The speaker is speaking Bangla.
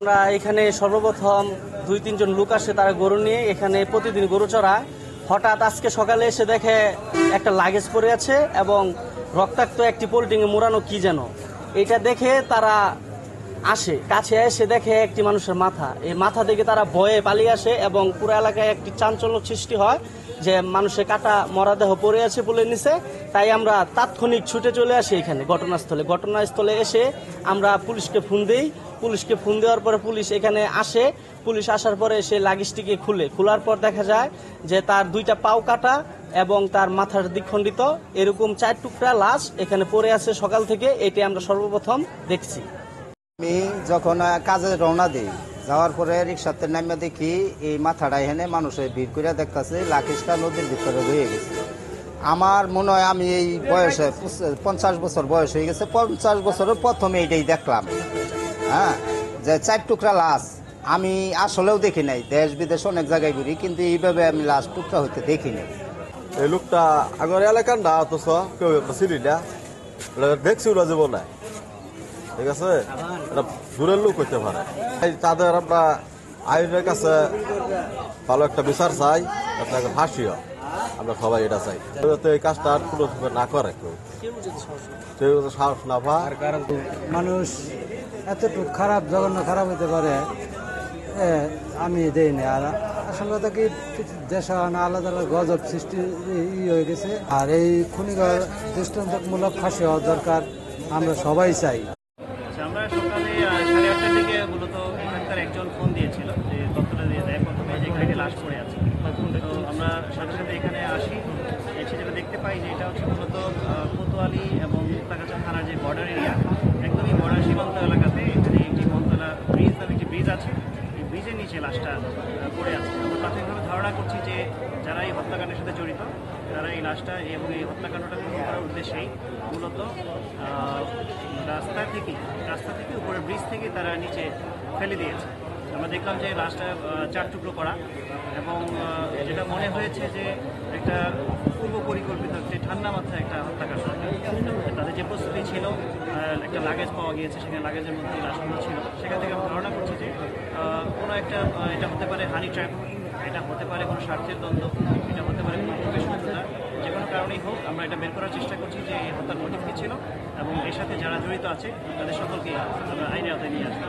আমরা এখানে সর্বপ্রথম 2-3 জন লোক আসে, তারা গরু নিয়ে এখানে প্রতিদিন গরু চড়ায়। হঠাৎ আজকে সকালে এসে দেখে একটা লাগেজ পড়ে আছে এবং রক্তাক্ত একটি পলিথিনে মোড়ানো কি যেন। এটা দেখে তারা আসে, কাছে এসে দেখে একটি মানুষের মাথা। এই মাথা দেখে তারা ভয়ে পালিয়ে আসে এবং পুরো এলাকায় একটি চাঞ্চল্য সৃষ্টি হয় যে মানুষের কাটা মরাদেহ পড়ে আছে বলে নিছে। তাই আমরা তাৎক্ষণিক ছুটে চলে আসি এখানে ঘটনাস্থলে এসে আমরা পুলিশকে ফোন দিই। পুলিশকে ফোন দেওয়ার পরে পুলিশ এখানে আসে। পুলিশ আসার পরে সে লাগেজটিকে খোলার পর দেখা যায় যে তার 2টা পাও কাটা এবং তার মাথার দ্বিখণ্ডিত, এরকম 4 টুকরা লাশ এখানে পড়ে আছে সকাল থেকে। এটি আমরা সর্বপ্রথম দেখছি। আমি যখন কাজে রওনা দিই, যাওয়ার পরে রিক্সাতে নামিয়ে দেখি এই মাথাটা এখানে মানুষের ভিড় করে দেখতেছে লাখিসটা নদীর ভিতরে রয়ে গেছে। আমার মনে হয় আমি এই বয়সে 50 বছর বয়স হয়ে গেছে, 50 বছরের প্রথমে এইটাই দেখলাম। হ্যাঁ, যে 4 টুকরা লাশ আমি আসলেও দেখি নাই। দেশ বিদেশ অনেক জায়গায় ঘুরি, কিন্তু এইভাবে আমি লাশ টুকরা হইতে দেখি নাই। এই লোকটা আমার এলাকার না, অথচ কেউ চিনি না, দেখছি ওরা জীবন নাই। ঠিক আছে, এটা দূরের লোক হইতে পারে। তাদের আমরা আইনের কাছে ভালো একটা বিচার চাই, আপনাকে ফাঁসিও আমরা সবাই এটা চাই। এই কাজটা আর কোনো না করে কেউ সাহস না পায়। মানুষ এতটুকু খারাপ, জঘন্য খারাপ হতে পারে আমি দেইনি। আর আসলে তো কি দেশে আলাদা গজব সৃষ্টি হয়ে গেছে। আর এই খুনিগর দৃষ্টান্তমূলক ফাঁসি হওয়া দরকার, আমরা সবাই চাই। আমরা সকালে 8:30টার দিকে মূলত এখানকার একজন ফোন দিয়েছিল যে তথ্যটা দিয়ে দেয় প্রথমে যে এখানে লাশ পড়ে আছে। তো আমরা সাথে সাথে এখানে আসি, এসে যেটা দেখতে পাই যে এটা হচ্ছে মূলত কোতোয়ালি এবং মুক্তাগাছা থানার যে বর্ডার এরিয়া, একদমই বর্ডার সীমান্ত এলাকাতে এখানে একটি মন্তলা ব্রিজ নামে একটি ব্রিজ আছে। এই ব্রিজের নিচে লাশটা পড়ে আছে। আমরা প্রাথমিকভাবে ধারণা করছি যে যারা এই হত্যাকাণ্ডের সাথে জড়িত তারা এই লাশটা এবং এই হত্যাকাণ্ডটা গ্রহণ করার উদ্দেশ্যেই মূলত রাস্তা থেকে উপরে ব্রিজ থেকে তারা নিচে ফেলে দিয়েছে। আমরা দেখলাম যে লাশটা 4 টুকরো করা এবং যেটা মনে হয়েছে যে একটা পূর্ব পরিকল্পিত ঠান্ডা মাথায় একটা হত্যাকাণ্ড। তাদের যে প্রস্তুতি ছিল, একটা লাগেজ পাওয়া গিয়েছে, সেখানে লাগেজের মধ্যে লাশগুলো ছিল। সেখান থেকে আমরা ধারণা করছি যে কোনো একটা এটা হতে পারে হানি ট্র্যাপ, এটা হতে পারে কোনো স্বার্থের দ্বন্দ্ব, এটা হতে পারে কোনো লোকের শত্রুতা। যে কোনো কারণেই হোক আমরা এটা বের করার চেষ্টা করছি যে এই হত্যার মোটিভ কী ছিল এবং এর সাথে যারা জড়িত আছে তাদের সকলকে আমরা আইনের আওতায় নিয়ে আসবো।